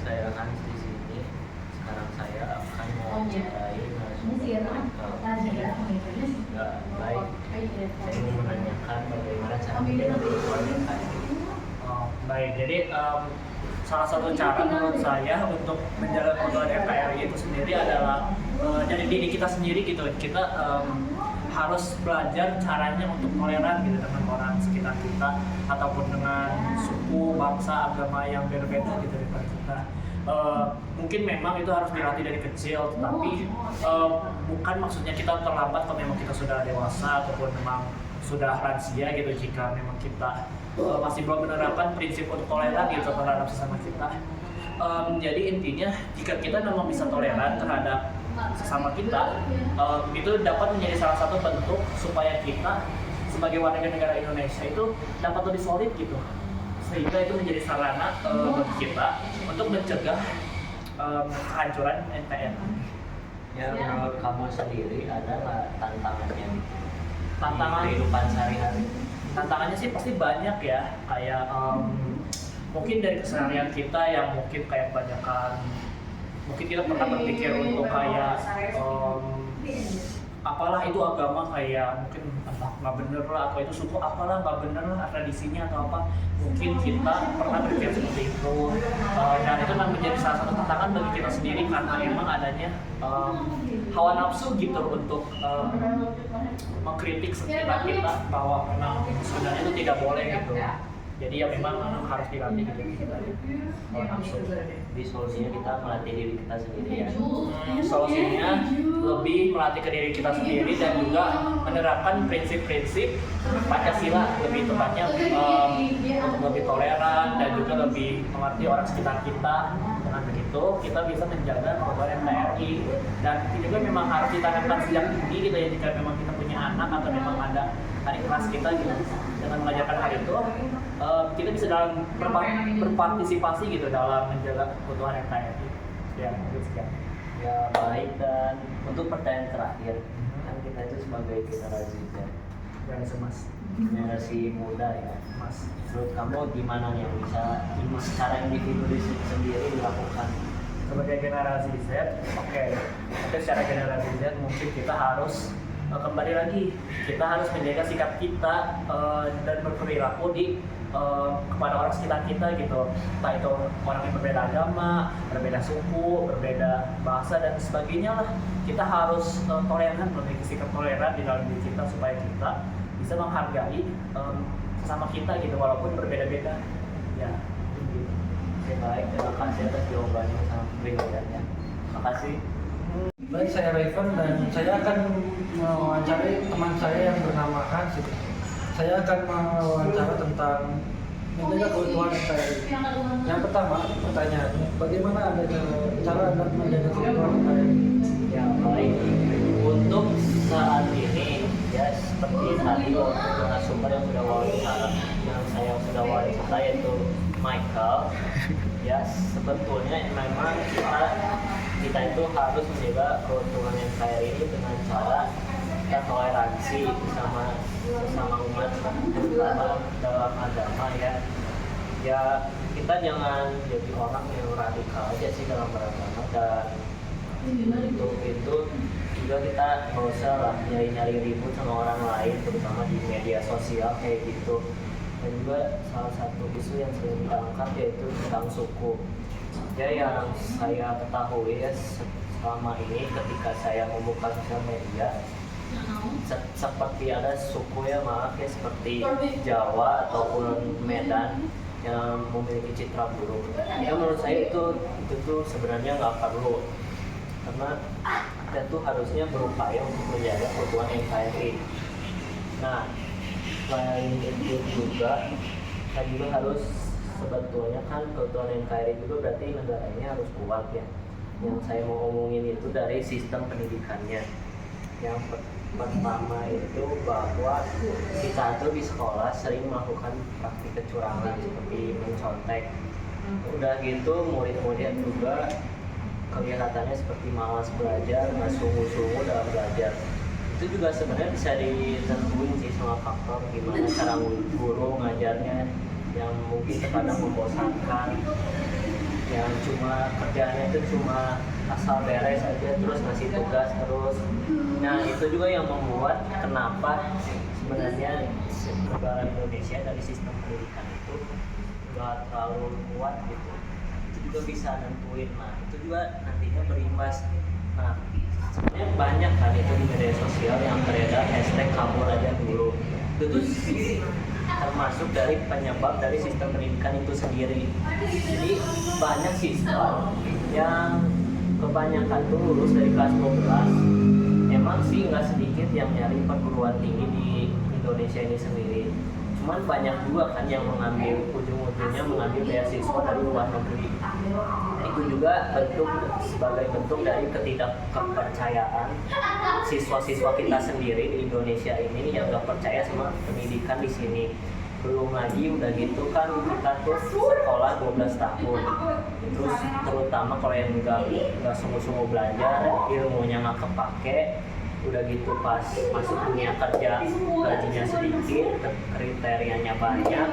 saya Hans di sini. Sekarang saya akan mewawancarai baik. Saya mau menanyakan bagaimana cara menjadi ketua NKRI. Baik, jadi salah satu cara menurut saya untuk menjaga ketua NKRI itu sendiri adalah dari diri kita sendiri gitu. Kita harus belajar caranya untuk toleran gitu dengan orang sekitar kita ataupun dengan suku, bangsa, agama yang berbeda gitu daripada kita. Mungkin memang itu harus dilatih dari kecil, tetapi bukan maksudnya kita terlambat kalau memang kita sudah dewasa ataupun memang sudah lansia gitu. Jika memang kita masih belum menerapkan prinsip untuk toleran gitu terhadap sesama kita. Jadi intinya jika kita memang bisa toleran terhadap sesama kita, itu dapat menjadi salah satu bentuk supaya kita sebagai warga negara Indonesia itu dapat lebih solid gitu, sehingga itu menjadi sarana bagi kita untuk mencegah kehancuran NKRI. Ya, menurut kamu sendiri ada nggak tantangannya Tantangan di kehidupan sehari-hari? Tantangannya sih pasti banyak ya, kayak mungkin dari keseharian kita yang mungkin kayak kebanyakan, mungkin kita pernah berpikir untuk kayak apalah itu agama, kayak mungkin nggak bener lah, atau itu suku apalah nggak bener lah tradisinya atau apa, mungkin kita pernah berpikir seperti itu, dan itu memang menjadi salah satu tantangan bagi kita sendiri karena emang adanya hawa nafsu gitu untuk mengkritik sekitar kita bahwa memang sebenarnya itu tidak boleh gitu. Jadi ya memang harus dilatih gitu kita hawa nafsu. Di solusinya kita melatih diri kita sendiri ya. Solusinya lebih melatih ke diri kita sendiri dan juga menerapkan prinsip-prinsip Pancasila, lebih tepatnya untuk lebih toleran dan juga lebih mengerti orang sekitar kita. Dengan begitu kita bisa menjaga keperluan NKRI, dan itu juga memang harus ditanamkan sejak dini gitu ya, jika memang kita punya anak atau memang ada adik kelas kita gitu. Dengan mengajarkan hal itu, kita bisa dalam berpartisipasi gitu dalam menjaga keutuhan NKRI. Ya, itu sekian. Ya baik, dan untuk pertanyaan terakhir, kan kita itu sebagai generasi Z, generasi muda ya, Mas. menurut kamu gimana yang bisa secara individu sendiri dilakukan? Sebagai generasi Z, oke. Tapi secara generasi Z mungkin kita harus kembali lagi, kita harus menjaga sikap kita dan berperilaku kepada orang sekitar kita gitu. Entah itu orang yang berbeda agama, berbeda suku, berbeda bahasa dan sebagainya lah. Kita harus toleran, memiliki sikap toleran di dalam diri kita supaya kita bisa menghargai sesama kita gitu walaupun berbeda-beda. Ya, gitu. Oke baik, terima kasih atas jawabannya yang sangat brilliant ya. Makasih. Baik, saya Raven dan saya akan mewawancarai teman saya yang bernama Hans. Saya akan mewawancara tentang menjaga keutuhan NKRI. Yang pertama, pertanyaannya, bagaimana cara Anda menjaga keutuhan NKRI? Ya baik, untuk saat ini ya seperti tadi untuk narasumber yang saya sudah wawancara yaitu Michael. Ya sebetulnya memang kita itu harus menjaga keutuhan NKRI ini dengan cara kita toleransi sesama umat, terutama dalam agama ya. Ya kita jangan jadi orang yang radikal aja sih dalam beragama, dan untuk itu juga kita nggak usah lah nyari-nyari ribut sama orang lain, terutama di media sosial kayak gitu. Dan juga salah satu isu yang sering kita angkat yaitu tentang suku. Ya yang saya ketahui ya selama ini ketika saya membuka sosial media, seperti ada suku ya, maaf ya, seperti Jawa ataupun Medan yang memiliki citra buruk. Ya menurut saya itu tuh sebenarnya nggak perlu, karena kita tuh harusnya berupaya untuk menjaga keutuhan NKRI. Nah selain itu juga kita juga harus, sebetulnya kan keutuhan NKRI juga berarti negaranya harus kuat ya. Yang saya mau omongin itu dari sistem pendidikannya. Yang pertama itu bahwa kita tuh di sekolah sering melakukan praktik kecurangan seperti mencontek. Udah gitu murid-murid juga kelihatannya seperti malas belajar, nggak sungguh-sungguh dalam belajar. Itu juga sebenarnya bisa ditentuin sih sama faktor gimana cara guru ngajarnya yang mungkin terkadang membosankan. yang cuma kerjaannya itu cuma asal beres aja terus ngasih tugas terus. Nah itu juga yang membuat kenapa sebenarnya negara Indonesia dari sistem pendidikan itu nggak terlalu kuat gitu. Itu juga bisa nentuin. Nah itu juga nantinya berimbas. Nah sebenarnya banyak kan itu di media sosial yang beredar hashtag kabur aja dulu. Itu tuh termasuk dari penyebab dari sistem pendidikan itu sendiri. Jadi banyak siswa yang kebanyakan tuh lulus dari kelas 12. Emang sih nggak sedikit yang nyari perguruan tinggi di Indonesia ini sendiri. Cuman banyak juga kan yang mengambil ujung-ujungnya mengambil beasiswa dari luar negeri. Itu juga sebagai bentuk dari ketidakkepercayaan siswa-siswa kita sendiri di Indonesia ini yang nggak percaya sama pendidikan di sini. Belum lagi udah gitu kan kita tuh sekolah 12 tahun. Terus terutama kalau yang nggak sungguh-sungguh belajar, ilmunya nggak kepake, udah gitu pas masuk dunia kerja gajinya sedikit, kriterianya banyak,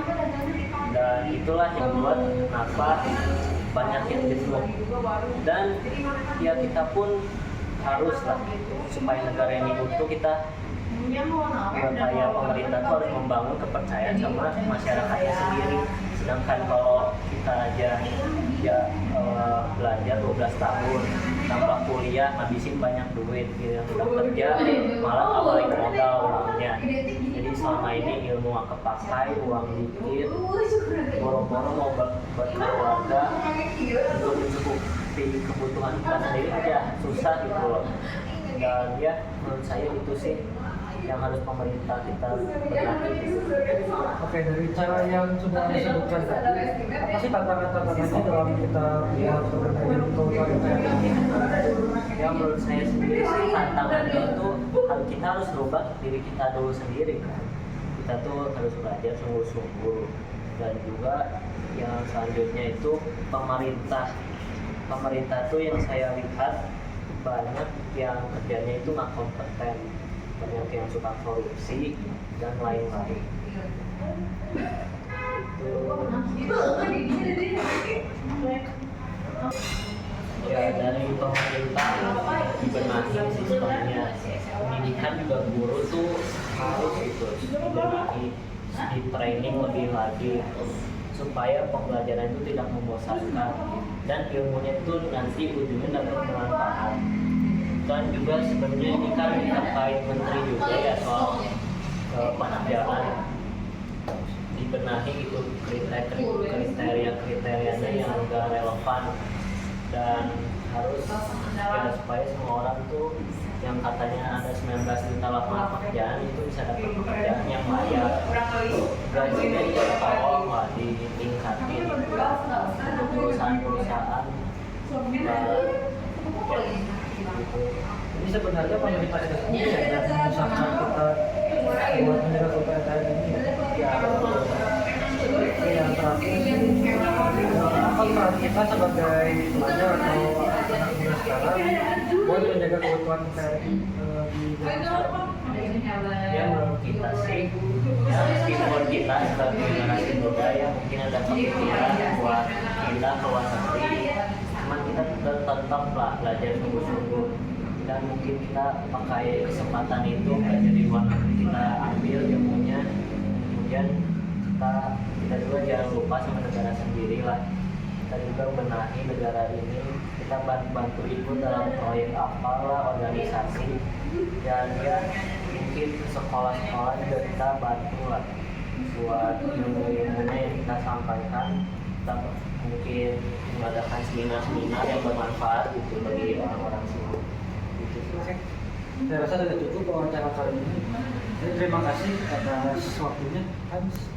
dan itulah yang buat kenapa banyak yang jenuh. Dan ya kita pun harus lah supaya negara ini utuh, kita kayak pemerintah tuh harus membangun kepercayaan sama masyarakatnya sendiri. Sedangkan kalau kita aja ya belajar 12 tahun tambah kuliah ngabisin banyak duit gitu, udah kerja malah nggak balik modal uangnya. Jadi selama ini ilmu nggak kepakai, uang dikit, boro-boro mau berkeluarga untuk mencukupi kebutuhan kita sendiri aja susah gitu loh. Dan ya menurut saya itu sih yang harus pemerintah kita benahi. Oke, dari cara yang sudah disebutkan tadi, apa sih tantangan-tantangannya dalam kita buat kebenaran keuangan ini? Ya menurut saya sendiri sih tantangannya itu kita harus rubah diri kita dulu sendiri kan. Kita tuh harus belajar sungguh-sungguh, dan juga yang selanjutnya itu pemerintah tuh yang saya lihat banyak yang kerjanya itu nggak kompeten, banyak yang suka korupsi dan lain-lain. Ya dari pemerintah dibenahi sistemnya, pendidikan juga guru tuh harus itu dibenahi, di training lebih lagi supaya pembelajaran itu tidak membosankan dan ilmunya itu nanti ujungnya dapat bermanfaat. Dan juga sebenarnya ini kan terkait menteri juga ya soal pekerjaan, dibenahi itu kriteria-kriterianya yang enggak relevan, dan harus ya supaya semua orang tuh yang katanya ada 19 juta lapangan pekerjaan itu bisa dapat pekerjaan yang layak, gajinya juga tolong lah ditingkatin untuk perusahaan-perusahaan. Jadi sebenarnya pemerintah itu sendiri yang mengusahakan kita buat menjaga keuangan ini. Ya, yang terakhir apa peran kita sebagai pelajar atau anak muda sekarang buat menjaga keutuhan TNI di Indonesia? Ya menurut kita sih, ya meskipun kita sebagai generasi muda ya mungkin ada kepikiran buat pindah ke luar negeri, cuman kita tetap lah belajar sungguh-sungguh, dan mungkin kita pakai kesempatan itu belajar di luar negeri, kita ambil ilmunya, kemudian kita juga jangan lupa sama negara sendiri lah. Kita juga benahi negara ini, kita bantu ikut dalam proyek apalah, organisasi, dan ya mungkin sekolah-sekolah juga kita bantu lah buat ilmu-ilmunya yang kita sampaikan. Kita mungkin mengadakan seminar-seminar yang bermanfaat gitu bagi orang-orang sini. Gitu. Saya rasa sudah cukup wawancara kali ini. Jadi terima kasih atas waktunya, Hans.